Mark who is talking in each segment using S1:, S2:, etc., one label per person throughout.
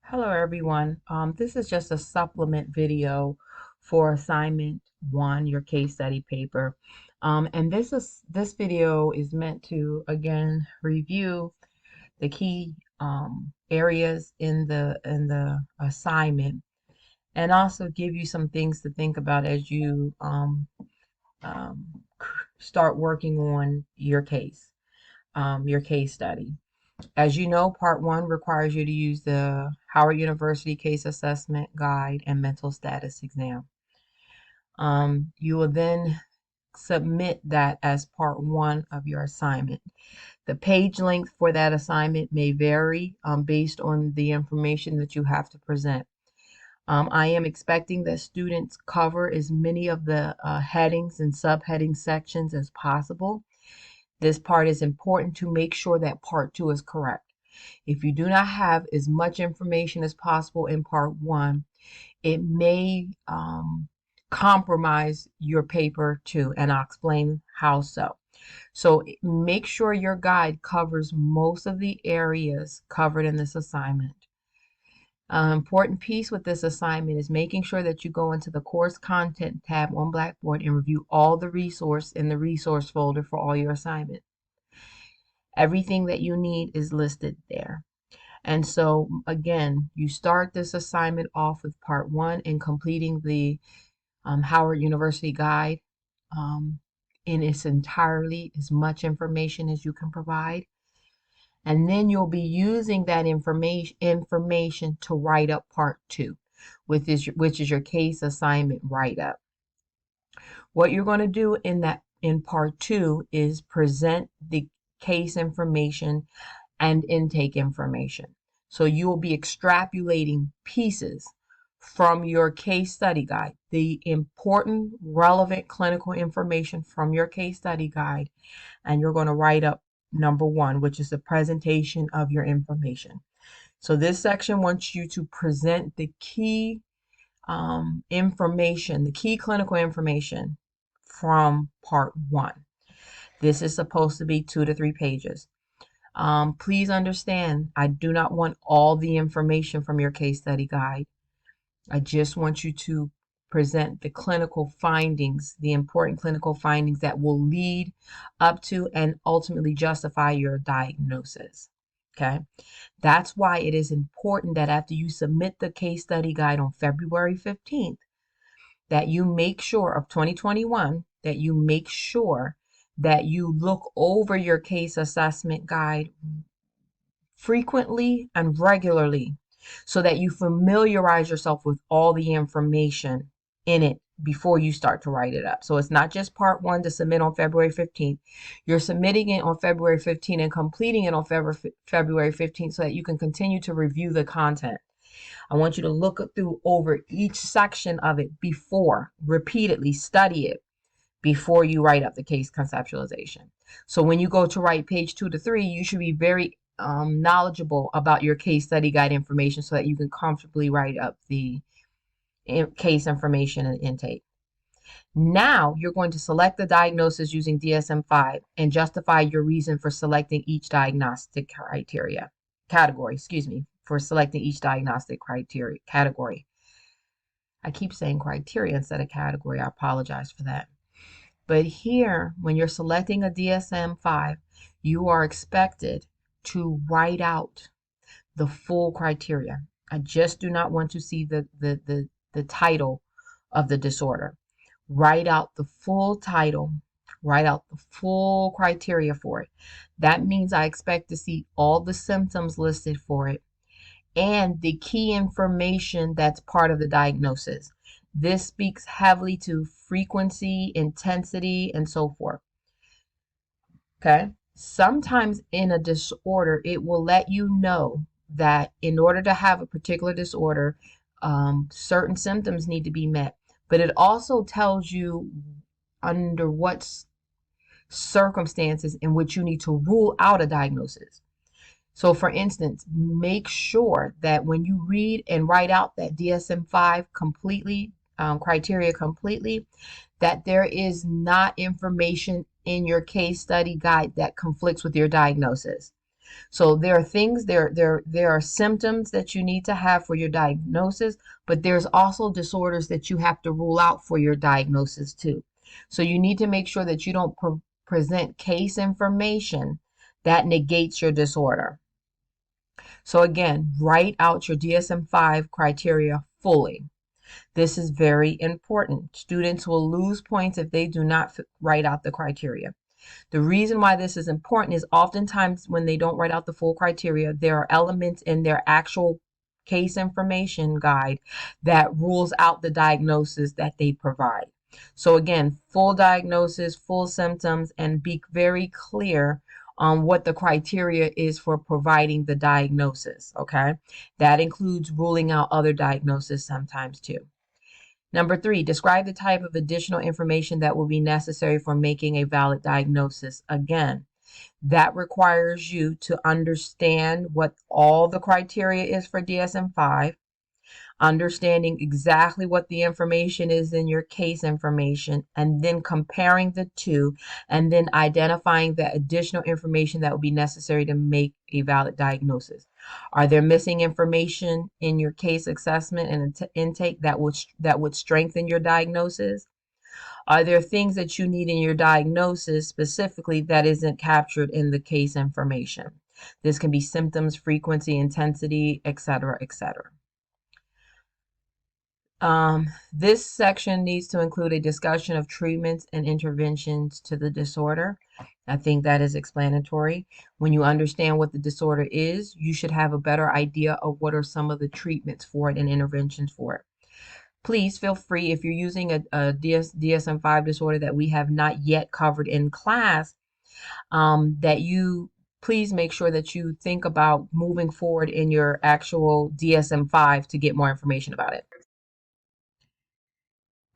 S1: Hello everyone. This is just a supplement video for assignment one, your case study paper. And this video is meant to again review the key areas in the assignment and also give you some things to think about as you um, start working on your case study. As you know, part one requires you to use the Howard University Case Assessment Guide and Mental Status Exam. You will then submit that as part one of your assignment. The page length for that assignment may vary based on the information that you have to present. I am expecting that students cover as many of the headings and subheading sections as possible. This part is important to make sure that part two is correct. If you do not have as much information as possible in part one, it may compromise your paper two, and I'll explain how so. So make sure your guide covers most of the areas covered in this assignment. Important piece with this assignment is making sure that you go into the course content tab on Blackboard and review all the resource in the resource folder for all your assignment. Everything that you need is listed there. And so again, you start this assignment off with part one and completing the Howard University Guide in its entirety, as much information as you can provide. And then you'll be using that information to write up part two, which is your case assignment write up. What you're going to do in part two is present the case information and intake information. So you will be extrapolating pieces from your case study guide, the important, relevant clinical information from your case study guide, and you're going to write up number one, which is the presentation of your information. So this section wants you to present the key information, the key clinical information from part one. This is supposed to be 2 to 3 pages. Please understand, I do not want all the information from your case study guide. I just want you to present the clinical findings, the important clinical findings that will lead up to and ultimately justify your diagnosis. Okay, that's why it is important that after you submit the case study guide on February 15th, that you make sure of 2021, that you make sure that you look over your case assessment guide frequently and regularly so that you familiarize yourself with all the information in it before you start to write it up. So it's not just part one to submit on February 15th. You're submitting it on February 15th and completing it on February 15th so that you can continue to review the content. I want you to look through over each section of it before, repeatedly study it before you write up the case conceptualization. So when you go to write page 2 to 3, you should be very knowledgeable about your case study guide information so that you can comfortably write up the case information and intake. Now you're going to select the diagnosis using DSM-5 and justify your reason for selecting each diagnostic category, for selecting each diagnostic category. I keep saying criteria instead of category. I apologize for that. But here, when you're selecting a DSM-5, you are expected to write out the full criteria. I just do not want to see the title of the disorder. Write out the full title, write out the full criteria for it. That means I expect to see all the symptoms listed for it and the key information that's part of the diagnosis. This speaks heavily to frequency, intensity, and so forth. Okay? Sometimes in a disorder, it will let you know that in order to have a particular disorder, certain symptoms need to be met. But it also tells you under what circumstances in which you need to rule out a diagnosis. So for instance, make sure that when you read and write out that DSM-5 completely, criteria completely, that there is not information in your case study guide that conflicts with your diagnosis. So there are things, there are symptoms that you need to have for your diagnosis, but there's also disorders that you have to rule out for your diagnosis too. So you need to make sure that you don't present case information that negates your disorder. So again, write out your DSM-5 criteria fully. This is very important. Students will lose points if they do not write out the criteria. The reason why this is important is oftentimes when they don't write out the full criteria, there are elements in their actual case information guide that rules out the diagnosis that they provide. So again, full diagnosis, full symptoms, and be very clear on what the criteria is for providing the diagnosis, okay? That includes ruling out other diagnoses sometimes too. Number 3, describe the type of additional information that will be necessary for making a valid diagnosis. Again, that requires you to understand what all the criteria is for DSM-5, understanding exactly what the information is in your case information, and then comparing the two, and then identifying the additional information that will be necessary to make a valid diagnosis. Are there missing information in your case assessment and intake that would strengthen your diagnosis? Are there things that you need in your diagnosis specifically that isn't captured in the case information? This can be symptoms, frequency, intensity, etc., etc. This section needs to include a discussion of treatments and interventions to the disorder. I think that is explanatory. When you understand what the disorder is, you should have a better idea of what are some of the treatments for it and interventions for it. Please feel free, if you're using a DSM-5 disorder that we have not yet covered in class, that you please make sure that you think about moving forward in your actual DSM-5 to get more information about it.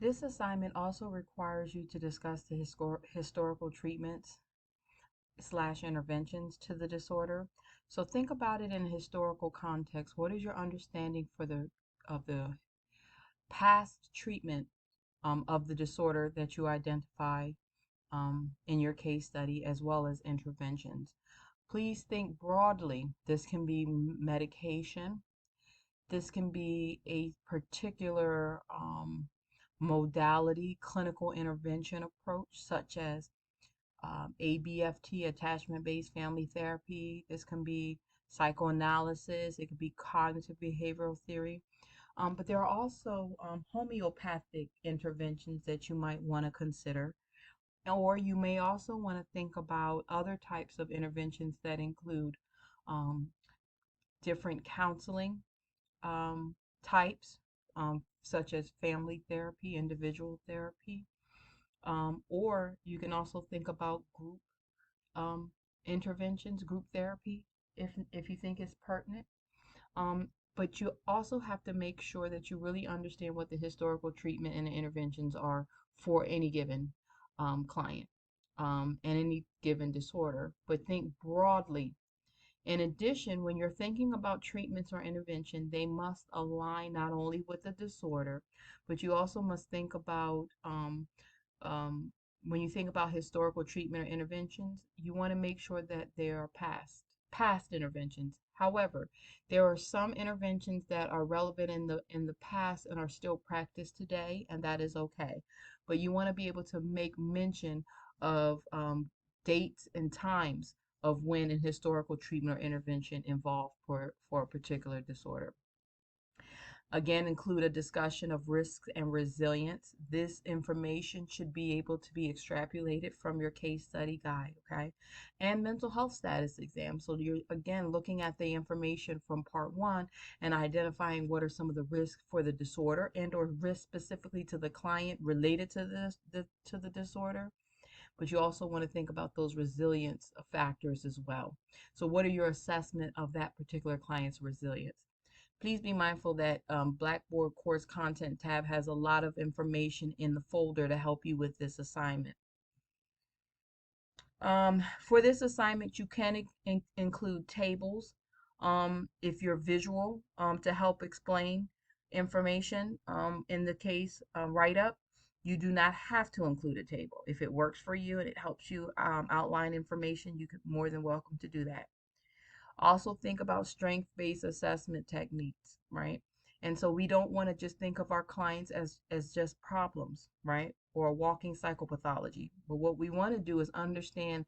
S1: This assignment also requires you to discuss the historical treatments / interventions to the disorder. So think about it in a historical context. What is your understanding of the past treatment of the disorder that you identify in your case study, as well as interventions? Please think broadly. This can be medication. This can be a particular modality, clinical intervention approach, such as ABFT, attachment-based family therapy. This can be psychoanalysis. It could be cognitive behavioral theory. But there are also homeopathic interventions that you might want to consider. Or you may also want to think about other types of interventions that include um, different counseling types, such as family therapy, individual therapy, or you can also think about group um, interventions, group therapy, if you think it's pertinent. Um, but you also have to make sure that you really understand what the historical treatment and the interventions are for any given client and any given disorder. But think broadly. In addition, when you're thinking about treatments or intervention, they must align not only with the disorder, but you also must think about um, when you think about historical treatment or interventions, you want to make sure that they are past interventions. However, there are some interventions that are relevant in the past and are still practiced today, and that is okay. But you want to be able to make mention of dates and times of when an historical treatment or intervention involved for a particular disorder. Again, include a discussion of risks and resilience. This information should be able to be extrapolated from your case study guide, okay? And mental health status exam. So you're, again, looking at the information from part 1 and identifying what are some of the risks for the disorder and or risks specifically to the client related to the disorder. But you also want to think about those resilience factors as well. So what are your assessment of that particular client's resilience? Please be mindful that Blackboard course content tab has a lot of information in the folder to help you with this assignment. For this assignment, you can include tables if you're visual to help explain information in the case write-up. You do not have to include a table. If it works for you and it helps you outline information, you can more than welcome to do that. Also think about strength-based assessment techniques, right? And so we don't want to just think of our clients as just problems, right? Or a walking psychopathology. But what we want to do is understand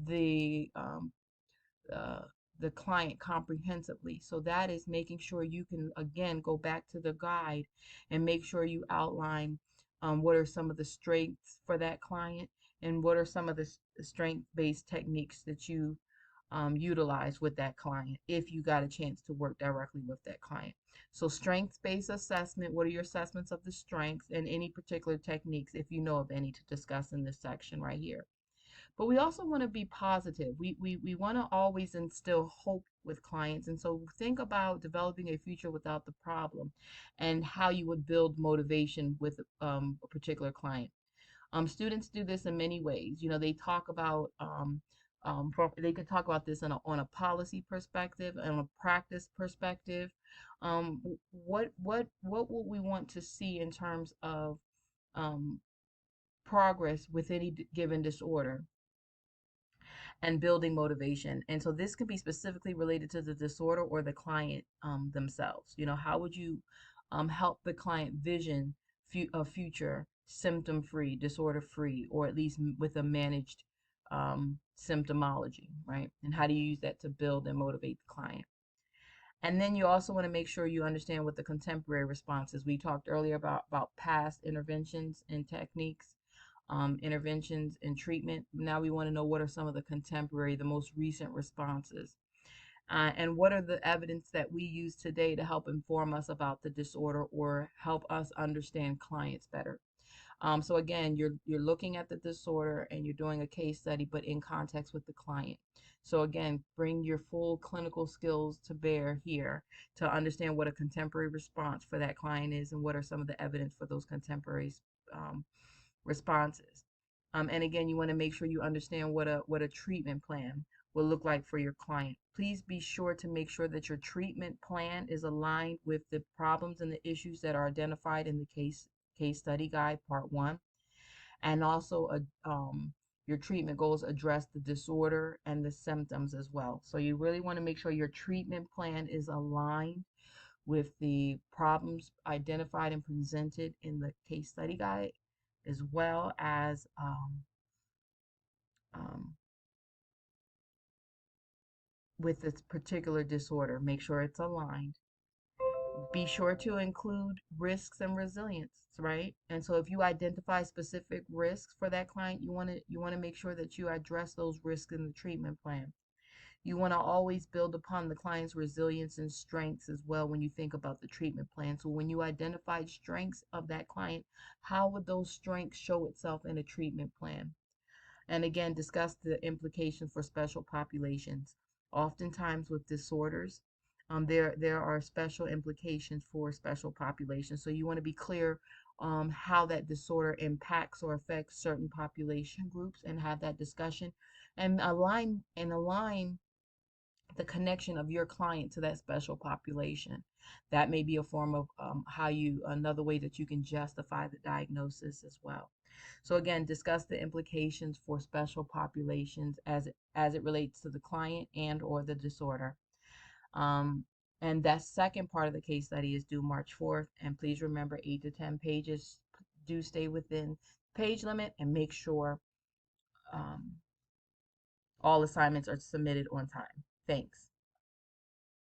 S1: the uh, the client comprehensively. So that is making sure you can again go back to the guide and make sure you outline what are some of the strengths for that client and what are some of the strength-based techniques that you utilize with that client if you got a chance to work directly with that client. So strengths-based assessment, what are your assessments of the strengths and any particular techniques if you know of any to discuss in this section right here. But we also want to be positive. We want to always instill hope with clients. And so think about developing a future without the problem and how you would build motivation with a particular client. Students do this in many ways. You know, they talk about they can talk about this on a policy perspective and a practice perspective. What would we want to see in terms of um, progress with any given disorder and building motivation? And so this can be specifically related to the disorder or the client themselves. You know, how would you help the client vision a future symptom free, disorder free, or at least with a managed symptomology, right? And how do you use that to build and motivate the client? And then you also want to make sure you understand what the contemporary response is. We talked earlier about past interventions and techniques, interventions and treatment. Now we want to know what are some of the contemporary, the most recent responses. And what are the evidence that we use today to help inform us about the disorder or help us understand clients better? So again, you're looking at the disorder and you're doing a case study, but in context with the client. So again, bring your full clinical skills to bear here to understand what a contemporary response for that client is and what are some of the evidence for those contemporary um, responses. And again, you want to make sure you understand what a treatment plan will look like for your client. Please be sure to make sure that your treatment plan is aligned with the problems and the issues that are identified in the case study guide part 1, and also your treatment goals address the disorder and the symptoms as well. So you really want to make sure your treatment plan is aligned with the problems identified and presented in the case study guide, as well as um, with this particular disorder. Make sure it's aligned. Be sure to include risks and resilience, right? And so if you identify specific risks for that client, you want to make sure that you address those risks in the treatment plan. You want to always build upon the client's resilience and strengths as well when you think about the treatment plan. So when you identify strengths of that client, how would those strengths show itself in a treatment plan? And again, discuss the implications for special populations. Oftentimes with disorders, there are special implications for special populations. So you want to be clear how that disorder impacts or affects certain population groups and have that discussion and align the connection of your client to that special population. That may be a form of another way that you can justify the diagnosis as well. So again, discuss the implications for special populations as it relates to the client and or the disorder. Um, and that second part of the case study is due March 4th. And please remember 8 to 10 pages. Do stay within page limit and make sure um, all assignments are submitted on time. Thanks.